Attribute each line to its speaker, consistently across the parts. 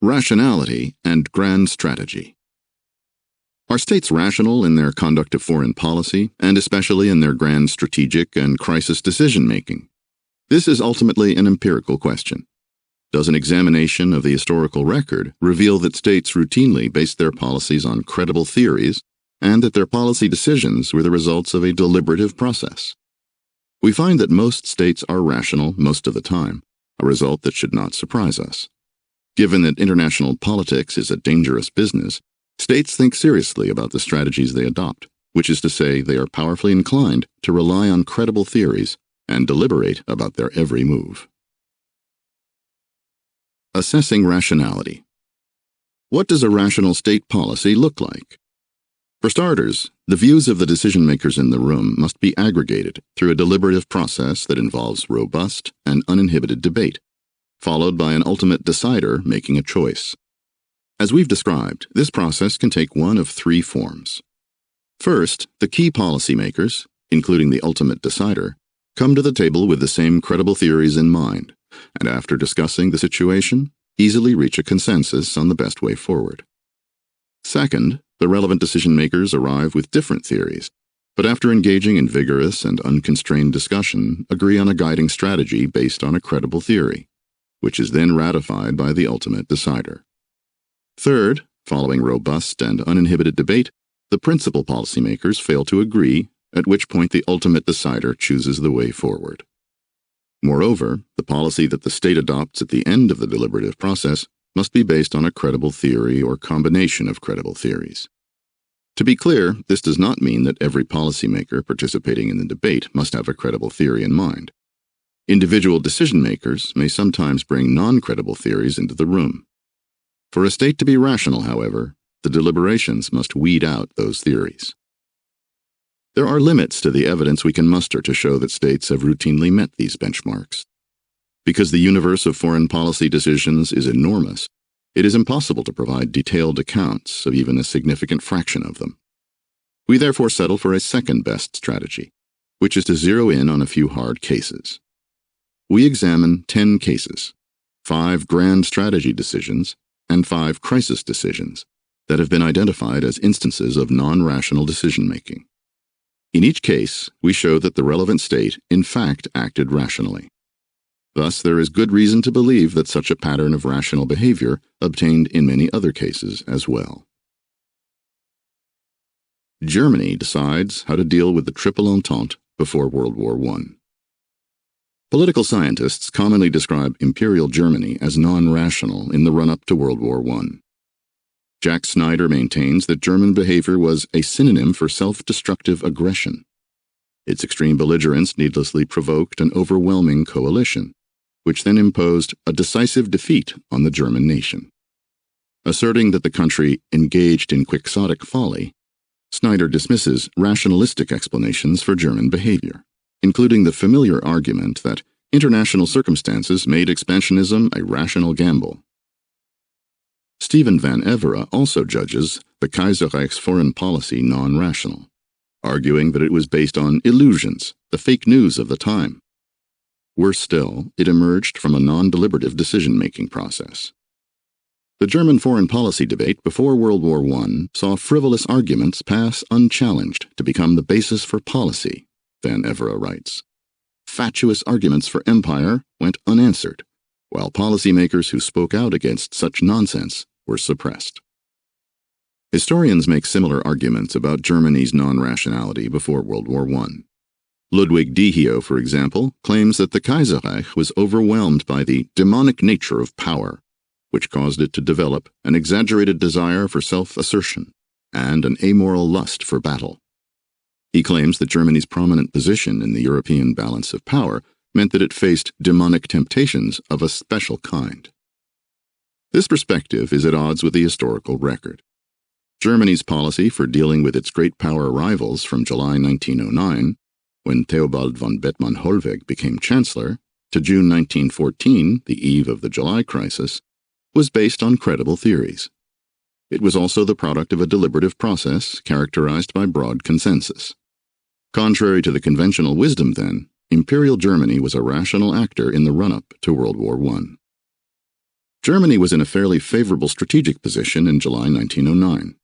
Speaker 1: Rationality and grand strategy. Are states rational in their conduct of foreign policy, and especially in their grand strategic and crisis decision-making? This is ultimately an empirical question. Does an examination of the historical record reveal that states routinely based their policies on credible theories, and that their policy decisions were the results of a deliberative process? We find that most states are rational most of the time, a result that should not surprise us. Given that international politics is a dangerous business, states think seriously about the strategies they adopt, which is to say they are powerfully inclined to rely on credible theories and deliberate about their every move. Assessing rationality. What does a rational state policy look like? For starters, the views of the decision-makers in the room must be aggregated through a deliberative process that involves robust and uninhibited debate, followed by an ultimate decider making a choice. As we've described, this process can take one of three forms. First, the key policymakers, including the ultimate decider, come to the table with the same credible theories in mind, and after discussing the situation, easily reach a consensus on the best way forward. Second, the relevant decision-makers arrive with different theories, but after engaging in vigorous and unconstrained discussion, agree on a guiding strategy based on a credible theory, which is then ratified by the ultimate decider. Third, following robust and uninhibited debate, the principal policymakers fail to agree, at which point the ultimate decider chooses the way forward. Moreover, the policy that the state adopts at the end of the deliberative process must be based on a credible theory or combination of credible theories. To be clear, this does not mean that every policymaker participating in the debate must have a credible theory in mind. Individual decision-makers may sometimes bring non-credible theories into the room. For a state to be rational, however, the deliberations must weed out those theories. There are limits to the evidence we can muster to show that states have routinely met these benchmarks. Because the universe of foreign policy decisions is enormous, it is impossible to provide detailed accounts of even a significant fraction of them. We therefore settle for a second-best strategy, which is to zero in on a few hard cases. We examine 10 cases, 5 grand strategy decisions, and 5 crisis decisions that have been identified as instances of non-rational decision-making. In each case, we show that the relevant state, in fact, acted rationally. Thus, there is good reason to believe that such a pattern of rational behavior obtained in many other cases as well. Germany decides how to deal with the Triple Entente before World War I. Political scientists commonly describe Imperial Germany as non-rational in the run-up to World War I. Jack Snyder maintains that German behavior was a synonym for self-destructive aggression. Its extreme belligerence needlessly provoked an overwhelming coalition, which then imposed a decisive defeat on the German nation. Asserting that the country engaged in quixotic folly, Snyder dismisses rationalistic explanations for German behavior, including the familiar argument that international circumstances made expansionism a rational gamble. Stephen van Evera also judges the Kaiserreich's foreign policy non-rational, arguing that it was based on illusions, the fake news of the time. Worse still, it emerged from a non-deliberative decision-making process. The German foreign policy debate before World War I saw frivolous arguments pass unchallenged to become the basis for policy, Van Evera writes. Fatuous arguments for empire went unanswered, while policymakers who spoke out against such nonsense were suppressed. Historians make similar arguments about Germany's non-rationality before World War I. Ludwig Dihio, for example, claims that the Kaiserreich was overwhelmed by the demonic nature of power, which caused it to develop an exaggerated desire for self-assertion and an amoral lust for battle. He claims that Germany's prominent position in the European balance of power meant that it faced demonic temptations of a special kind. This perspective is at odds with the historical record. Germany's policy for dealing with its great power rivals from July 1909, when Theobald von Bethmann-Hollweg became Chancellor, to June 1914, the eve of the July crisis, was based on credible theories. It was also the product of a deliberative process characterized by broad consensus. Contrary to the conventional wisdom then, Imperial Germany was a rational actor in the run-up to World War I. Germany was in a fairly favorable strategic position in July 1909.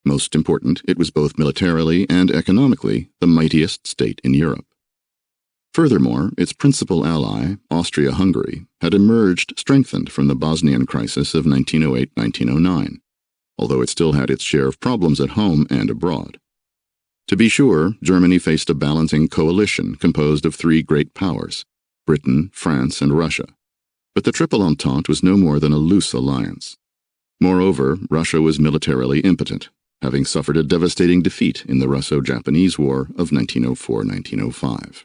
Speaker 1: Most important, it was both militarily and economically the mightiest state in Europe. Furthermore, its principal ally, Austria-Hungary, had emerged strengthened from the Bosnian crisis of 1908-1909, although it still had its share of problems at home and abroad. To be sure, Germany faced a balancing coalition composed of three great powers, Britain, France, and Russia. But the Triple Entente was no more than a loose alliance. Moreover, Russia was militarily impotent, having suffered a devastating defeat in the Russo-Japanese War of 1904-1905.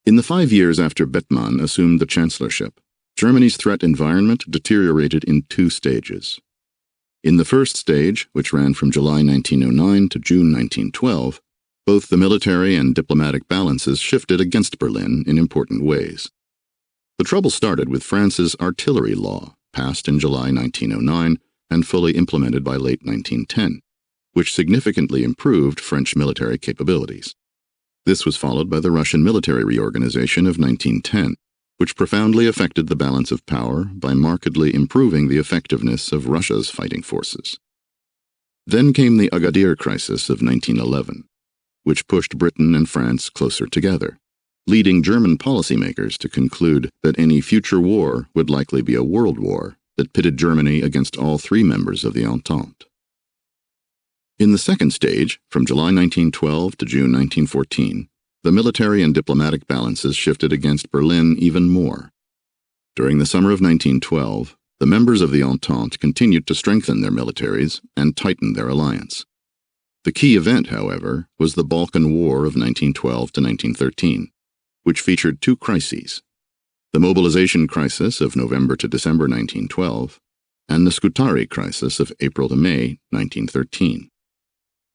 Speaker 1: In the 5 years after Bethmann assumed the chancellorship, Germany's threat environment deteriorated in two stages. In the first stage, which ran from July 1909 to June 1912, both the military and diplomatic balances shifted against Berlin in important ways. The trouble started with France's artillery law, passed in July 1909 and fully implemented by late 1910, which significantly improved French military capabilities. This was followed by the Russian military reorganization of 1910, which profoundly affected the balance of power by markedly improving the effectiveness of Russia's fighting forces. Then came the Agadir crisis of 1911, which pushed Britain and France closer together, leading German policymakers to conclude that any future war would likely be a world war that pitted Germany against all three members of the Entente. In the second stage, from July 1912 to June 1914, the military and diplomatic balances shifted against Berlin even more. During the summer of 1912, the members of the Entente continued to strengthen their militaries and tighten their alliance. The key event, however, was the Balkan War of 1912 to 1913, which featured two crises: the mobilization crisis of November to December 1912, and the Scutari crisis of April to May 1913.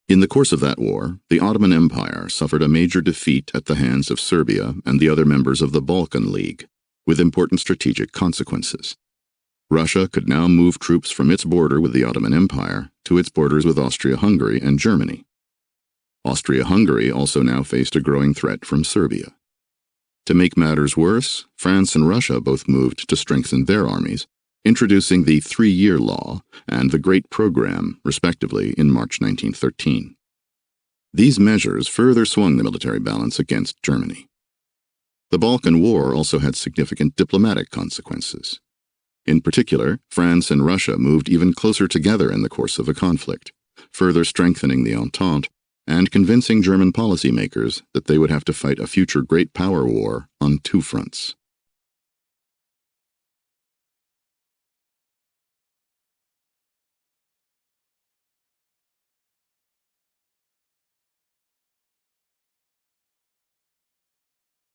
Speaker 1: In the course of that war, the Ottoman Empire suffered a major defeat at the hands of Serbia and the other members of the Balkan League, with important strategic consequences. Russia could now move troops from its border with the Ottoman Empire to its borders with Austria-Hungary and Germany. Austria-Hungary also now faced a growing threat from Serbia. To make matters worse, France and Russia both moved to strengthen their armies, introducing the 3-year law and the Great Program, respectively, in March 1913. These measures further swung the military balance against Germany. The Balkan War also had significant diplomatic consequences. In particular, France and Russia moved even closer together in the course of the conflict, further strengthening the Entente and convincing German policymakers that they would have to fight a future great power war on two fronts.